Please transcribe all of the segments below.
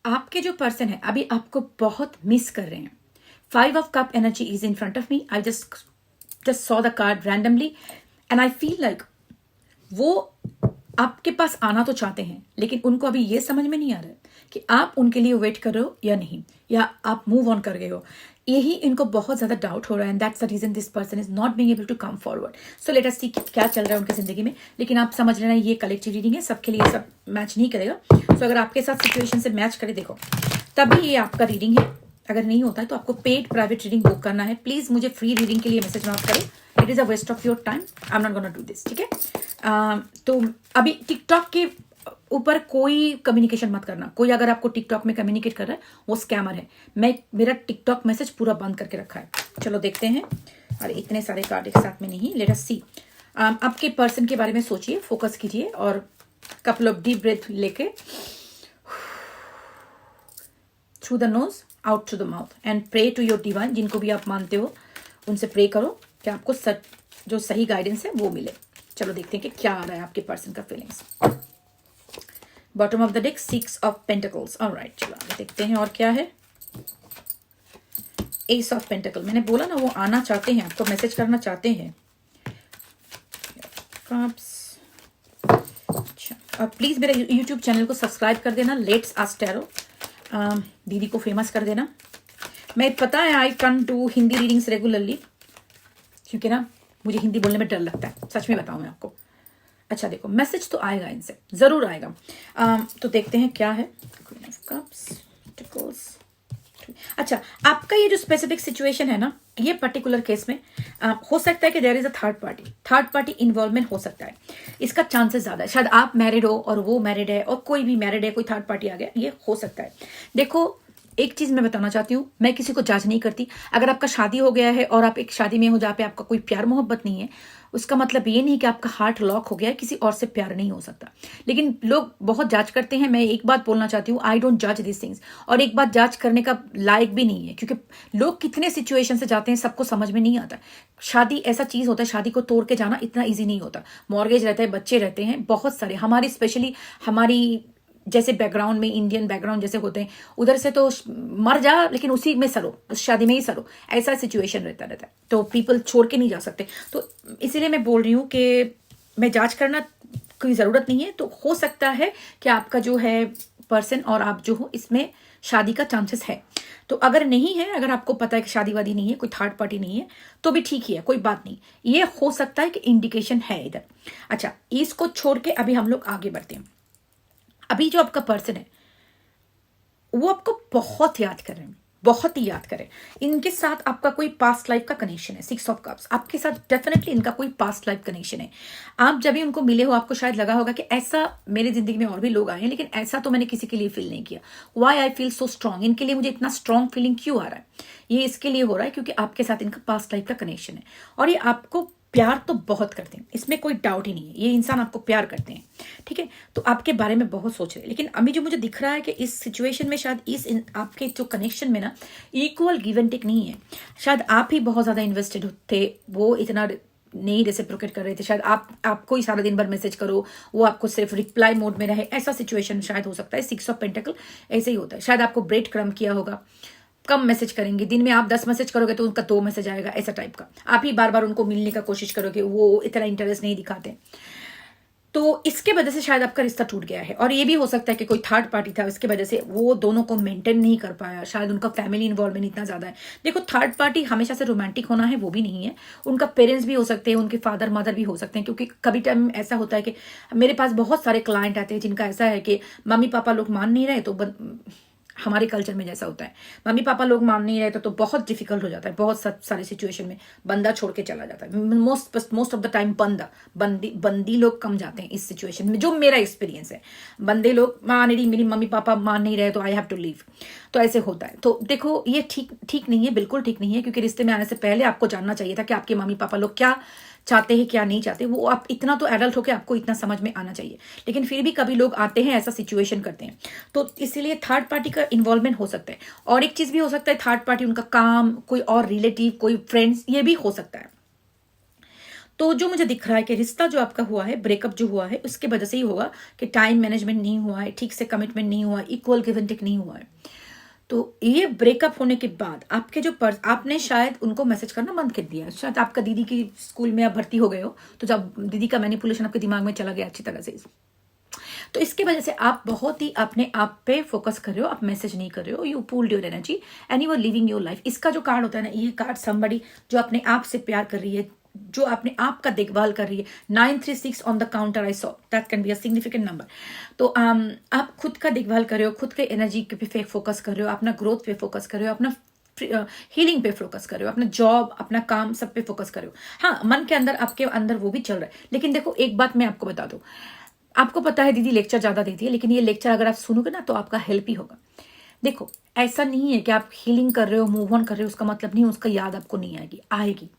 आपके जो पर्सन है अभी आपको बहुत मिस कर रहे हैं। 5 of Cup energy is in front of me. I just saw the card randomly and I feel like वो आपके पास आना तो चाहते हैं, लेकिन उनको अभी ये समझ में नहीं आ रहा है कि आप उनके लिए वेट कर रहे हो या नहीं, या आप मूव ऑन कर गए हो। यही इनको बहुत ज़्यादा डाउट हो रहा है and that's the reason this person is not being able to come forward. So let us see क्या चल रहा है उनकी ज़िंदगी में। लेकिन आप समझ लेना ये कलेक्टिव रीडिंग है, सबके लिए सब मैच नहीं करेगा। सो अगर आपके साथ सिचुएशन से मैच करे देखो तभी ये आपका रीडिंग है। अगर नहीं होता है तो आपको पेड प्राइवेट रीडिंग बुक करना है। प्लीज़ मुझे फ्री रीडिंग के लिए मैसेज मत करें, it is a waste of your time. I am not gonna do this, ठीक है। तो अभी टिकटॉक के ऊपर कोई कम्युनिकेशन मत करना। कोई अगर आपको टिकटॉक में कम्युनिकेट कर रहा है वो स्कैमर है। मेरा टिकटॉक मैसेज पूरा बंद करके रखा है। चलो देखते हैं। अरे इतने सारे कार्ड एक साथ में नहीं, लेट अस सी। आपके पर्सन के बारे में सोचिए, फोकस कीजिए और कपल ऑफ डीप ब्रेथ लेके through the nose out to the mouth and pray to your divine. जिनको भी आप मानते हो उनसे प्रे करो कि आपको जो सही गाइडेंस है वो मिले। चलो देखते हैं कि क्या आ रहा है आपके पर्सन का feelings. Bottom of the deck 6 of pentacles. Alright, चलो आगे देखते हैं और क्या है। S of pentacle. मैंने बोला ना वो आना चाहते हैं, आपको मैसेज करना चाहते हैं। अच्छा, और प्लीज मेरा यूट्यूब चैनल को सब्सक्राइब कर देना, लेट्स आस्क टैरो। दीदी को फेमस कर देना। मैं पता है I can do Hindi readings regularly, क्योंकि ना मुझे हिंदी बोलने में डर लगता है, सच में बताऊं मैं आपको। अच्छा देखो, मैसेज तो आएगा इनसे, जरूर आएगा। तो देखते हैं क्या है। Queen of cups, pentacles. अच्छा, आपका ये जो स्पेसिफिक सिचुएशन है ना, ये पर्टिकुलर केस में हो सकता है कि there is a third party involvement हो सकता है। इसका चांसेस ज्यादा है। शायद आप मैरिड हो और वो मैरिड है, और कोई भी मैरिड है, कोई थर्ड पार्टी आ गया, ये हो सकता है। देखो एक चीज मैं बताना चाहती हूँ, मैं किसी को जज नहीं करती। अगर आपका शादी हो गया है और आप एक शादी में हो जहाँ पे आपका कोई प्यार मोहब्बत नहीं है, उसका मतलब ये नहीं कि आपका हार्ट लॉक हो गया है, किसी और से प्यार नहीं हो सकता। लेकिन लोग बहुत जांच करते हैं। मैं एक बात बोलना चाहती हूँ, आई डोंट जज दिस थिंग्स। और एक बात जांच करने का लायक भी नहीं है, क्योंकि लोग कितने सिचुएशन से जाते हैं सबको समझ में नहीं आता। शादी ऐसा चीज होता है, शादी को तोड़ के जाना इतना ईजी नहीं होता। मॉर्गेज रहता है, बच्चे रहते हैं, बहुत सारे हमारी, स्पेशली हमारी जैसे बैकग्राउंड में, इंडियन बैकग्राउंड जैसे होते हैं, उधर से तो मर जा लेकिन उसी में सरो, उस शादी में ही सरो, ऐसा सिचुएशन रहता है। तो पीपल छोड़ के नहीं जा सकते। तो इसीलिए मैं बोल रही हूँ कि मैं जांच करना कोई ज़रूरत नहीं है। तो हो सकता है कि आपका जो है पर्सन और आप जो हो, इसमें शादी का चांसेस है। तो अगर नहीं है, अगर आपको पता है कि शादी वादी नहीं है, कोई थर्ड पार्टी नहीं है, तो भी ठीक ही है, कोई बात नहीं। ये हो सकता है कि इंडिकेशन है इधर। अच्छा, इसको छोड़ के अभी हम लोग आगे बढ़ते हैं। अभी जो आपका पर्सन है वो आपको बहुत याद कर रहे हैं, बहुत ही याद करें। इनके साथ आपका कोई पास्ट लाइफ का कनेक्शन है। 6 ऑफ कप्स, आपके साथ डेफिनेटली इनका कोई पास्ट लाइफ कनेक्शन है। आप जब भी उनको मिले हो, आपको शायद लगा होगा कि ऐसा मेरी जिंदगी में और भी लोग आए हैं, लेकिन ऐसा तो मैंने किसी के लिए फील नहीं किया। Why I feel so strong, इनके लिए मुझे इतना स्ट्रांग फीलिंग क्यों आ रहा है? ये इसके लिए हो रहा है क्योंकि आपके साथ इनका पास्ट लाइफ का कनेक्शन है, और ये आपको प्यार तो बहुत करते हैं, इसमें कोई डाउट ही नहीं है। ये इंसान आपको प्यार करते हैं, ठीक है। तो आपके बारे में बहुत सोच रहे हैं। लेकिन अभी जो मुझे दिख रहा है कि इस सिचुएशन में शायद आपके जो कनेक्शन में ना इक्वल गिव एंड टेक नहीं है। शायद आप ही बहुत ज्यादा इन्वेस्टेड थे, वो इतना नहीं रेसिप्रोकेट कर रहे थे। शायद आपको ही सारा दिन भर मैसेज करो, वो आपको सिर्फ रिप्लाई मोड में रहे, ऐसा सिचुएशन शायद हो सकता है। 6 ऑफ पेंटिकल ऐसे ही होता है। शायद आपको ब्रेड क्रम किया होगा, कम मैसेज करेंगे। दिन में आप 10 मैसेज करोगे तो उनका 2 मैसेज आएगा, ऐसा टाइप का। आप ही बार बार उनको मिलने का कोशिश करोगे, वो इतना इंटरेस्ट नहीं दिखाते। तो इसके वजह से शायद आपका रिश्ता टूट गया है। और ये भी हो सकता है कि कोई थर्ड पार्टी था, इसके वजह से वो दोनों को मेंटेन नहीं कर पाया। शायद उनका फैमिली इन्वॉल्वमेंट इतना ज्यादा है। देखो, थर्ड पार्टी हमेशा से रोमांटिक होना है वो भी नहीं है। उनका पेरेंट्स भी हो सकते हैं, उनके फादर मदर भी हो सकते हैं। क्योंकि कभी टाइम ऐसा होता है कि मेरे पास बहुत सारे क्लाइंट आते हैं जिनका ऐसा है कि मम्मी पापा लोग मान नहीं रहे, तो हमारे कल्चर में जैसा होता है, मम्मी पापा लोग मान नहीं रहे तो बहुत डिफिकल्ट हो जाता है। बहुत सारी सिचुएशन में बंदा छोड़ के चला जाता है। मोस्ट ऑफ द टाइम बंदी लोग कम जाते हैं इस सिचुएशन में, जो मेरा एक्सपीरियंस है। बंदे लोग मान नहीं, मेरी मम्मी पापा मान नहीं रहे तो आई हैव टू लीव, तो ऐसे होता है। तो देखो, ये ठीक नहीं है, बिल्कुल ठीक नहीं है। क्योंकि रिश्ते में आने से पहले आपको जानना चाहिए था कि आपके मम्मी पापा लोग क्या चाहते हैं, क्या नहीं चाहते। वो आप इतना तो एडल्ट होकर आपको इतना समझ में आना चाहिए। लेकिन फिर भी कभी लोग आते हैं, ऐसा सिचुएशन करते हैं, तो इसीलिए थर्ड पार्टी का इन्वॉल्वमेंट हो सकता है। और एक चीज भी हो सकता है, थर्ड पार्टी उनका काम, कोई और रिलेटिव, कोई फ्रेंड्स, ये भी हो सकता है। तो जो मुझे दिख रहा है कि रिश्ता जो आपका हुआ है, ब्रेकअप जो हुआ है, उसके वजह से ही होगा कि टाइम मैनेजमेंट नहीं हुआ है, ठीक से कमिटमेंट नहीं हुआ है, इक्वल गिव एंड टेक नहीं हुआ है। तो ये ब्रेकअप होने के बाद आपके जो आपने शायद उनको मैसेज करना बंद कर दिया है। शायद आपका दीदी की स्कूल में आप भर्ती हो गए हो, तो जब दीदी का मैनिपुलेशन आपके दिमाग में चला गया अच्छी तरह से, तो इसके वजह से आप बहुत ही अपने आप पे फोकस कर रहे हो, आप मैसेज नहीं कर रहे हो, you pulled your energy and you are living your life. इसका जो कार्ड होता है ना, ये कार्ड समबडी जो अपने आप से प्यार कर रही है, जो अपने आप का देखभाल कर रही है। 936 on the counter I saw, that can be a significant number. तो आप खुद का देखभाल कर रहे हो, खुद के एनर्जी पे फोकस कर रहे हो, अपना ग्रोथ पे फोकस कर रहे हो, अपना हीलिंग पे फोकस कर रहे हो, अपना जॉब, अपना काम, सब पे फोकस कर रहे हो। हाँ, मन के अंदर, आपके अंदर वो भी चल रहा है। लेकिन देखो, एक बात मैं आपको बता दूं, आपको पता है दीदी लेक्चर ज्यादा देती है, लेकिन ये लेक्चर अगर आप सुनोगे ना तो आपका हेल्प ही होगा। देखो, ऐसा नहीं है कि आप हीलिंग कर रहे हो, मूव ऑन कर रहे हो, उसका मतलब नहीं उसका याद आपको नहीं आएगी, आएगी।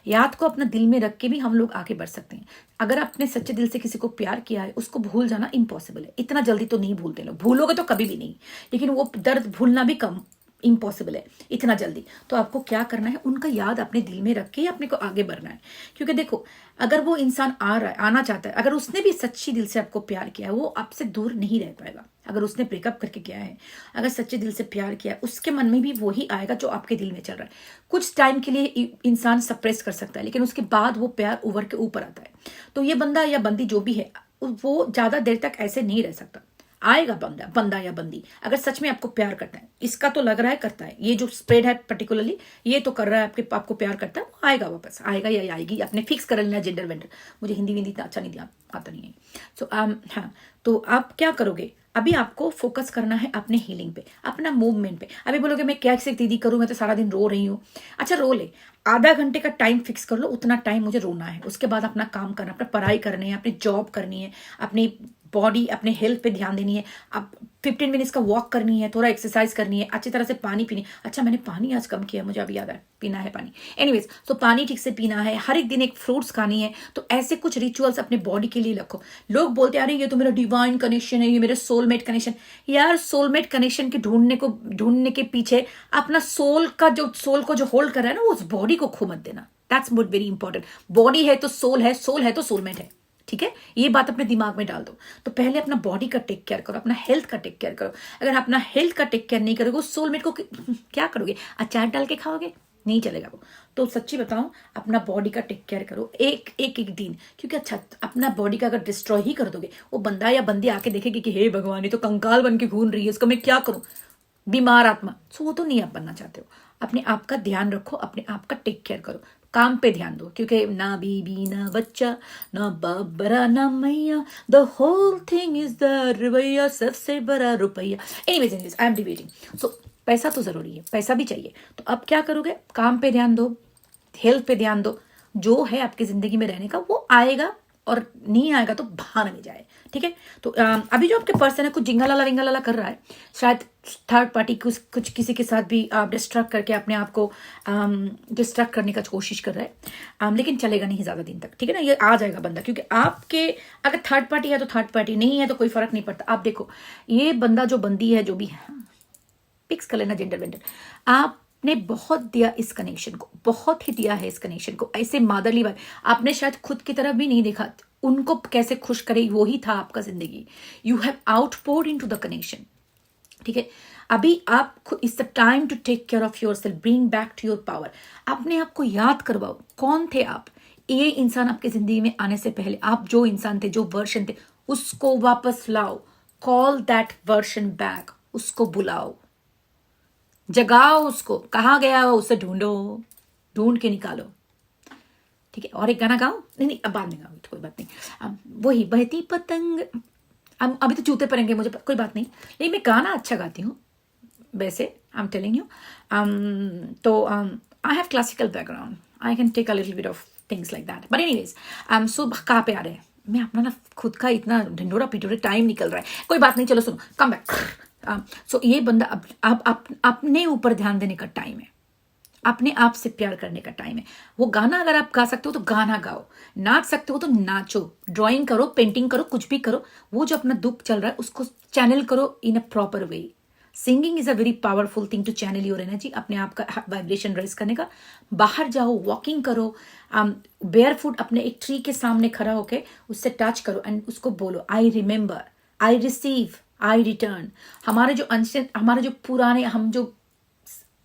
याद को अपना दिल में रख के भी हम लोग आगे बढ़ सकते हैं। अगर आपने सच्चे दिल से किसी को प्यार किया है, उसको भूल जाना इम्पॉसिबल है। इतना जल्दी तो नहीं भूलते लोग, भूलोगे तो कभी भी नहीं, लेकिन वो दर्द भूलना भी कम इम्पॉसिबल है इतना जल्दी। तो आपको क्या करना है, उनका याद अपने दिल में रख के अपने को आगे बढ़ना है। क्योंकि देखो, अगर वो इंसान आ रहा है, आना चाहता है, अगर उसने भी सच्ची दिल से आपको प्यार किया है, वो आपसे दूर नहीं रह पाएगा। अगर उसने ब्रेकअप करके किया है, अगर सच्चे दिल से प्यार किया है, उसके मन में भी वही आएगा जो आपके दिल में चल रहा है। कुछ टाइम के लिए इंसान सप्रेस कर सकता है, लेकिन उसके बाद वो प्यार उभर के ऊपर आता है। तो ये बंदा या बंदी जो भी है, वो ज्यादा देर तक ऐसे नहीं रह सकता। आएगा बंदा या बंदी, अगर सच में आपको प्यार करता है। इसका तो लग रहा है करता है, ये जो स्प्रेड है पर्टिकुलरली, ये तो कर रहा है आपको प्यार करता है, वो आएगा, वापस आएगा या आएगी। आपने फिक्स कर लेना जेंडर वेंडर, मुझे हिंदी विंदी इतना अच्छा नहीं दिया, आता नहीं है। सो हाँ, तो आप क्या करोगे, अभी आपको फोकस करना है अपने हीलिंग पे, अपना मूवमेंट पे। अभी बोलोगे मैं क्या से दीदी करूं, मैं तो सारा दिन रो रही हूँ। अच्छा, रो ले, आधा घंटे का टाइम फिक्स कर लो, उतना टाइम मुझे रोना है। उसके बाद अपना काम करना, अपना पढ़ाई करनी है, अपनी जॉब करनी है, अपनी बॉडी, अपने हेल्थ पे ध्यान देनी है। अब 15 मिनट्स का वॉक करनी है, थोड़ा एक्सरसाइज करनी है, अच्छी तरह से पानी पीनी। अच्छा, मैंने पानी आज कम किया, मुझे अभी याद है, पीना है पानी। एनीवेज, तो पानी ठीक से पीना है, हर एक दिन एक फ्रूट्स खानी है। तो ऐसे कुछ रिचुअल्स अपने बॉडी के लिए रखो। लोग बोलते हैं अरे ये तो मेरा डिवाइन कनेक्शन है, ये मेरे सोलमेट कनेक्शन। यार, सोलमेट कनेक्शन के ढूंढने के पीछे अपना सोल को जो होल्ड कर रहा है ना, वो उस बॉडी को खो मत देना। दैट्स मोट वेरी इंपॉर्टेंट। बॉडी है तो सोल है, सोल है तो सोलमेट है। ठीक है, ये बात अपने दिमाग में डाल दो। तो पहले अपना बॉडी का टेक केयर करो, अपना हेल्थ का टेक केयर करो। अगर अपना हेल्थ का टेक केयर नहीं करोगे, उस सोलमेट को क्या करोगे, अचार डाल के खाओगे, नहीं चलेगा वो। तो सच्ची बताऊं, अपना बॉडी का टेक केयर करो एक दिन। क्योंकि अच्छा, अपना बॉडी का अगर डिस्ट्रॉय ही कर दोगे, वो बंदा या बंदी आके देखेगी कि हे भगवान, ये तो कंकाल बन के घूम रही है, इसका मैं क्या करूं, बीमार आत्मा। सो वो तो नहीं आप बनना चाहते हो। अपने आप का ध्यान रखो, अपने आप का टेक केयर करो, काम पे ध्यान दो। क्योंकि ना बीबी ना बच्चा ना बाप बड़ा ना मैया, the whole thing is the रवैया, सबसे बड़ा रुपया। Anyways I am debating. So पैसा तो जरूरी है, पैसा भी चाहिए। तो अब क्या करोगे, काम पे ध्यान दो, हेल्थ पे ध्यान दो। जो है आपकी जिंदगी में रहने का वो आएगा, और नहीं आएगा तो बहाना नहीं जाए। ठीक है, तो अभी जो आपके पर्सन है कुछ जिंगालाला विंगालाला कर रहा है, शायद थर्ड पार्टी कुछ किसी के साथ भी आप डिस्ट्रैक्ट करके अपने आप को डिस्ट्रैक्ट करने का कोशिश कर रहा है। लेकिन चलेगा नहीं ज्यादा दिन तक। ठीक है ना, ये आ जाएगा बंदा। क्योंकि आपके अगर थर्ड पार्टी है तो थर्ड पार्टी, नहीं है तो कोई फर्क नहीं पड़ता। आप देखो, ये बंदा जो बंदी है, जो भी है, फिक्स कर लेना जेंडर वेंडर। आपने बहुत दिया इस कनेक्शन को, बहुत ही दिया है इस कनेक्शन को। ऐसे मादरली बात आपने शायद खुद की तरफ भी नहीं देखा, उनको कैसे खुश करे, वो ही था आपका जिंदगी। You have outpoured into the connection. ठीक है, अभी आप it's the time to take care of your self, bring back to your power. अपने आप को याद करवाओ, कौन थे आप। ये इंसान आपके जिंदगी में आने से पहले आप जो इंसान थे, जो वर्जन थे, उसको वापस लाओ। कॉल दैट वर्जन बैक, उसको बुलाओ, जगाओ उसको। कहाँ गया हो, उसे ढूंढो, ढूंढ के निकालो। ठीक है, और एक गाना गाओ। नहीं, अब बाद में गाओ, तो कोई बात नहीं। वही बहती पतंग। अभी तो जूते पहनेंगे मुझे, कोई बात नहीं, लेकिन मैं गाना अच्छा गाती हूँ वैसे, आई एम टेलिंग यू। तो I have classical background, I can take a little bit of things like that. But anyways, so कहाँ पे आ रहे हैं, मैं अपना ना खुद का इतना ढिंडोरा पिटोरे, टाइम निकल रहा है। कोई बात नहीं, चलो सुनो, कम बैक। सो ये बंदा अब अपने ऊपर ध्यान देने का टाइम है, अपने आप से प्यार करने का टाइम है। वो गाना अगर आप गा सकते हो तो गाना गाओ, नाच सकते हो तो नाचो, ड्राइंग करो, पेंटिंग करो, कुछ भी करो। वो जो अपना दुख चल रहा है उसको चैनल करो in a proper way. Singing is a very powerful thing to channel your energy, अपने आप का वाइब्रेशन रेज करने का। बाहर जाओ, वॉकिंग करो, बेयर फुट अपने एक ट्री के सामने खड़ा होके उससे टच करो एंड उसको बोलो I remember, I receive, I return. हमारे जो पुराने, हम जो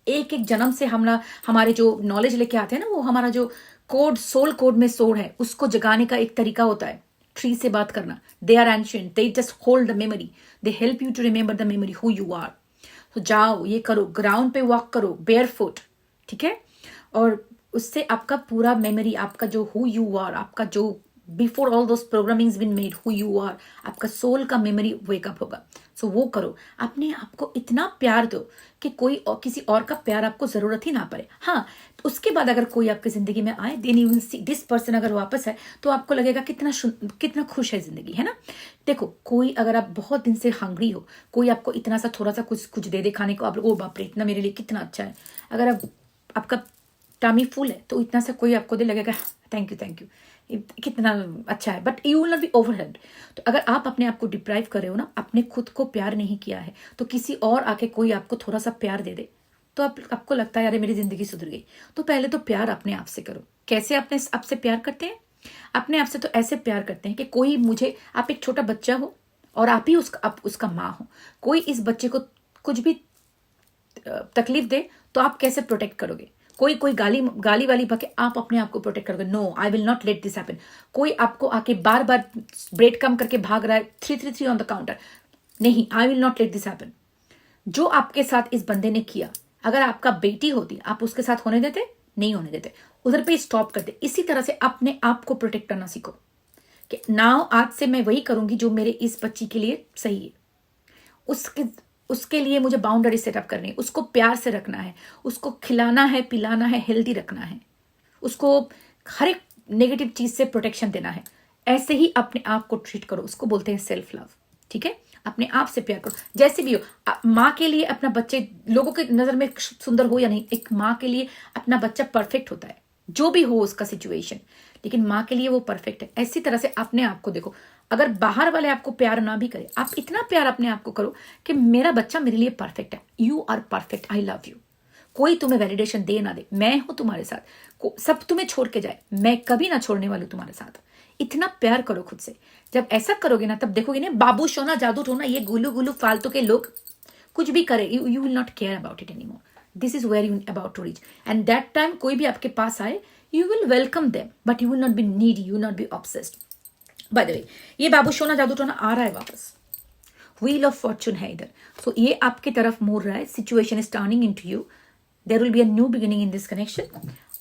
एक एक जन्म से हमारे जो नॉलेज लेके आते हैं ना, वो हमारा जो कोड, सोल कोड में सोड है, उसको जगाने का एक तरीका होता है ट्री से बात करना। They are ancient, they just hold the memory, they help you to remember the memory who you are. तो जाओ, ये करो, ग्राउंड पे वॉक करो बेयर फुट, ठीक है। और उससे आपका पूरा मेमोरी, आपका जो हु यू आर, आपका जो before all those programmings been made, who you are, आपका सोल का मेमोरी वेकअप होगा। सो वो करो, अपने आप को इतना प्यार दो कि कोई और, किसी और का प्यार आपको जरूरत ही ना पड़े। हाँ, तो उसके बाद अगर कोई आपकी जिंदगी में आए, then you will see this person अगर वापस है तो आपको लगेगा कितना खुश है जिंदगी, है ना। देखो, कोई अगर आप बहुत दिन से हंग्री हो, कोई आपको इतना सा थोड़ा सा कुछ दे दे खाने को, आप ओ बाप रे इतना मेरे लिए कितना अच्छा है। अगर आपका टमी फुल है तो इतना सा कोई आपको दे, लगेगा थैंक यू कितना अच्छा है, but you will not be overheard. तो अगर आप अपने आप को डिप्राइव कर रहे हो ना, अपने खुद को प्यार नहीं किया है, तो किसी और आके कोई आपको थोड़ा सा प्यार दे दे तो आपको लगता है यार मेरी जिंदगी सुधर गई। तो पहले तो प्यार अपने आप से करो। कैसे अपने आप से प्यार करते हैं? अपने आप से तो ऐसे प्यार करते हैं कि कोई मुझे, आप एक छोटा बच्चा हो और आप ही उसका माँ हो, कोई इस बच्चे को कुछ भी तकलीफ दे तो आप कैसे प्रोटेक्ट करोगे? कोई गाली वाली बके, आप अपने आप को प्रोटेक्ट करोगे, no I will not let this happen. कोई आपको आके बार बार ब्रेड कम करके भाग रहा है 333 ऑन द काउंटर, नहीं, आई will not let this happen. जो आपके साथ इस बंदे ने किया, अगर आपका बेटी होती, आप उसके साथ होने देते? नहीं होने देते, उधर पे स्टॉप करते। इसी तरह से अपने आप को प्रोटेक्ट करना सीखो कि नाउ आज से मैं वही करूंगी जो मेरे इस बच्ची के लिए सही है। उसके लिए मुझे बाउंड्री सेटअप करनी है, उसको प्यार से रखना है, उसको खिलाना है, पिलाना है, हेल्दी रखना है, उसको हर एक नेगेटिव चीज से प्रोटेक्शन देना है। ऐसे ही अपने आप को ट्रीट करो, उसको बोलते हैं सेल्फ लव, ठीक है। अपने आप से प्यार करो, जैसे भी हो। माँ के लिए अपना बच्चे लोगों के नजर में सुंदर हो या नहीं, एक माँ के लिए अपना बच्चा परफेक्ट होता है, जो भी हो उसका सिचुएशन, लेकिन माँ के लिए वो परफेक्ट है। ऐसी तरह से अपने आप को देखो, अगर बाहर वाले आपको प्यार ना भी करे, आप इतना प्यार अपने आप को करो कि मेरा बच्चा मेरे लिए परफेक्ट है, you are perfect, I love you. कोई तुम्हें वैलिडेशन दे ना दे, मैं हूं तुम्हारे साथ, सब तुम्हें छोड़ के जाए, मैं कभी ना छोड़ने वाली हूं तुम्हारे साथ। इतना प्यार करो खुद से। जब ऐसा करोगे ना, तब देखोगे ना, बाबू सोना जादू टोना, ये गुलू गुलू फालतू के लोग कुछ भी करे, you will not care about it anymore. This is where you about to reach, and that time कोई भी आपके पास आए, you will welcome them, but you will not be needy, you will not be obsessed. By the way, ये बाबू सोना जादू टोना आ रहा है वापस, व्हील ऑफ फॉर्चून है इधर। सो ये आपकी तरफ मोड़ रहा है, situation is turning into you, there will be a new beginning in this connection,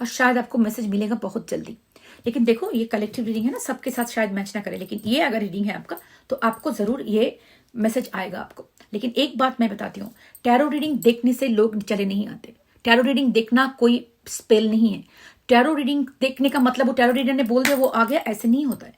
और शायद आपको मैसेज मिलेगा बहुत जल्दी। लेकिन देखो, ये कलेक्टिव रीडिंग है ना, सबके साथ शायद मैच ना करे, लेकिन ये अगर रीडिंग है आपका तो आपको जरूर ये मैसेज आएगा आपको। लेकिन एक बात मैं बताती हूँ, टैरो रीडिंग देखने से लोग चले नहीं आते। टैरो रीडिंग देखना कोई स्पेल नहीं है। टैरो रीडिंग देखने का मतलब वो टैरो रीडर ने बोल दिया वो आ गया, ऐसे नहीं होता है।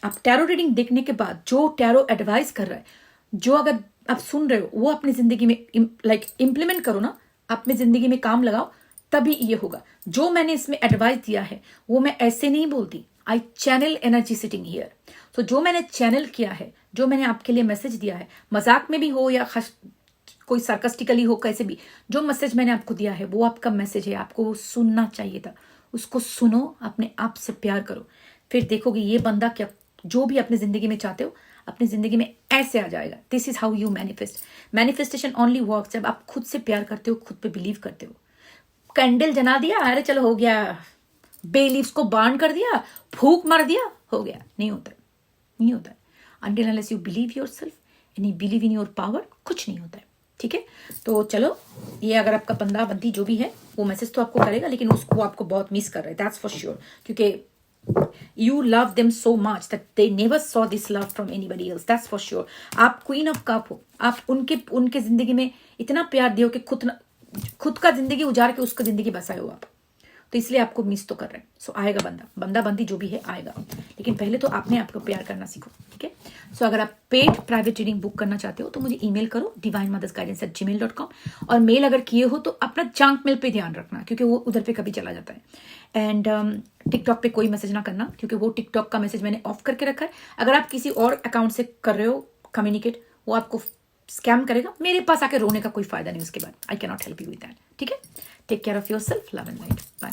आप टैरो रीडिंग देखने के बाद जो टैरो एडवाइस कर रहा है, जो अगर आप सुन रहे हो, वो अपनी जिंदगी में इम्प्लीमेंट करो ना, अपनी जिंदगी में काम लगाओ, तभी ये होगा। जो मैंने इसमें एडवाइस दिया है वो मैं ऐसे नहीं बोलती, आई चैनल एनर्जी सिटिंग हियर। तो जो मैंने चैनल किया है, जो मैंने आपके लिए मैसेज दिया है, मजाक में भी हो या कोई सार्कास्टिकली हो, कैसे भी, जो मैसेज मैंने आपको दिया है वो आपका मैसेज है, आपको वो सुनना चाहिए था, उसको सुनो, अपने आप से प्यार करो, फिर देखोगे ये बंदा क्या, जो भी अपनी जिंदगी में चाहते हो अपनी जिंदगी में ऐसे आ जाएगा। This is how you manifest. Manifestation only work जब आप खुद से प्यार करते हो, खुद पे बिलीव करते हो। कैंडल जला दिया, अरे चलो हो गया, बे लीव्स को बर्न कर दिया, फूंक मार दिया, हो गया, नहीं होता है, नहीं होता है। Until unless you believe yourself and you believe in your power, कुछ नहीं होता है, ठीक है। तो चलो, ये अगर आपका बंदा बंदी जो भी है वो मैसेज तो आपको करेगा, लेकिन उसको आपको बहुत मिस कर रहा है, दैट्स फॉर श्योर, क्योंकि you love them so much that they never saw this love from anybody else, that's for sure। आप क्वीन ऑफ कप हो, आप उनके जिंदगी में इतना प्यार दियो कि खुद का जिंदगी उजाड़ के उसका जिंदगी बसाए हो आप, तो इसलिए आपको मिस तो कर रहे हैं। सो आएगा बंदा बंदी जो भी है आएगा, लेकिन पहले तो आपने आपको प्यार करना सीखो, ठीक है। सो अगर आप पेड प्राइवेट रीडिंग बुक करना चाहते हो तो मुझे ईमेल करो divinemothersguidance@gmail.com, और मेल अगर किए हो तो अपना जंक मेल पे ध्यान रखना, क्योंकि वो उधर पे कभी चला जाता है। एंड टिकटॉक पे कोई मैसेज ना करना, क्योंकि वो टिकटॉक का मैसेज मैंने ऑफ करके रखा है। अगर आप किसी और अकाउंट से कर रहे हो कम्युनिकेट, वो आपको स्कैम करेगा, मेरे पास आके रोने का कोई फायदा नहीं उसके बाद। I can not help you with that. ठीक है, take care of your self, love and light, bye.